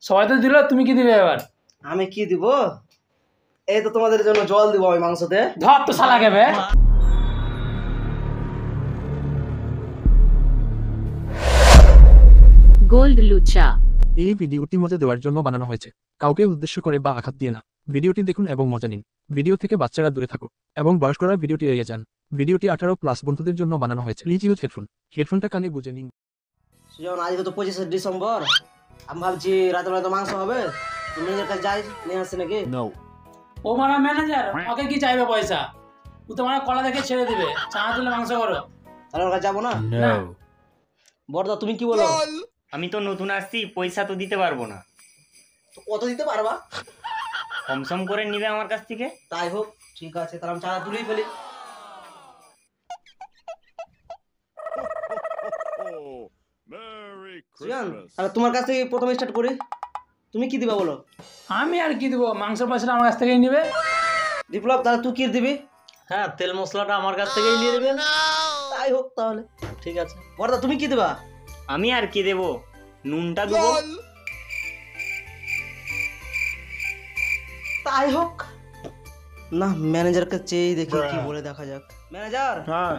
সবাই তো দিল, তুমি কি দিবে এবার? আমি কি দিব? এই তো তোমাদের জন্য জল দিব আমি মাংসতে। ধর তো শালা কে বে। গোল্ড লুচা। এই ভিডিওটি মজা দেওয়ার জন্য বানানো হয়েছে, কাউকে উদ্দেশ্য করে বা আঘাত দিয়ে না। ভিডিওটি দেখুন এবং মজা নিন। ভিডিও থেকে বাচ্চারা দূরে থাকুক এবং বয়স্করা ভিডিওটি এড়িয়ে যান। ভিডিওটি 18+ বন্ধুদের জন্য বানানো হয়েছে। Please use headphone. হেডফোনটা কানে গুঁজে নিন। সুজন, আজকে তো 25শে ডিসেম্বর। আমি ভাবছি রাতের বেলা তো মাংস হবে, তুমি নিজের কাছে যাই নিয়ে আসছে নাকি? ও মারা ম্যানেজার, ওকে কি চাইবে পয়সা? ও তো মানে কলা দেখে ছেড়ে দিবে, চানা তুলে মাংস করো। তাহলে ওর কাছে যাবো না? না। বড়দা তুমি কি বলো? আমি তো নতুন আসছি, পয়সা তো দিতে পারবো না। তো কত দিতে পারবা? কমসম করে নিবে আমার কাছ থেকে। তাই হোক, ঠিক আছে, তাহলে আমি চাঁদা তুলেই ফেলি। সুজন, তাহলে তোমার কাছ থেকে প্রথমে স্টার্ট করি। তুমি কি দিবা বলো? আমি আর কি দিব, মাংস পয়সাটা আমার কাছ থেকেই নিবে। বিপ্লব, তাহলে তুই কি দিবি? হ্যাঁ, তেল মশলাটা আমার কাছ থেকেই নিয়ে নেবেন। তাই হোক তাহলে। ঠিক আছে। বড়দা তুমি কি দিবা? আমি আর কি দেবো, নুনটা দেবো। তাই হোক না, ম্যানেজারকে চেয়েই দেখি কি বলে, দেখা যাক। ম্যানেজার, হ্যাঁ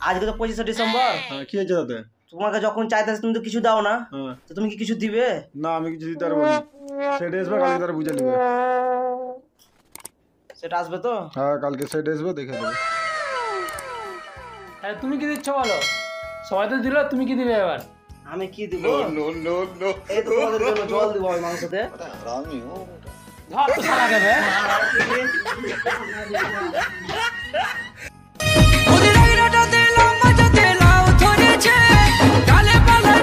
আজকে তো 25শে ডিসেম্বর। হ্যাঁ, কি হয়েছে তাতে? তোমাকে যখন চাইতেছে তুমি তো কিছু দাও না, হ্যাঁ, তো তুমি কি কিছু দিবে? না আমি কিছু দিতে পারবো না। সেটা আসবে কালকে, তারা বুঝে নেবে। সেটা আসবে তো? হ্যাঁ, কালকে সেটা আসবে, দেখে দেবে। তাহলে তুমি কি দিচ্ছ বলো? সবাই তো দিল, তুমি কি দিবে এবার? আমি কি দিব? এই তো তোমাদের জন্য জল দিব আমি মাংসতে। ধর তো শালা কে বে। ওদের আইরাটা দিলাম, মজা দিলাম, ধরেছে গালে পালা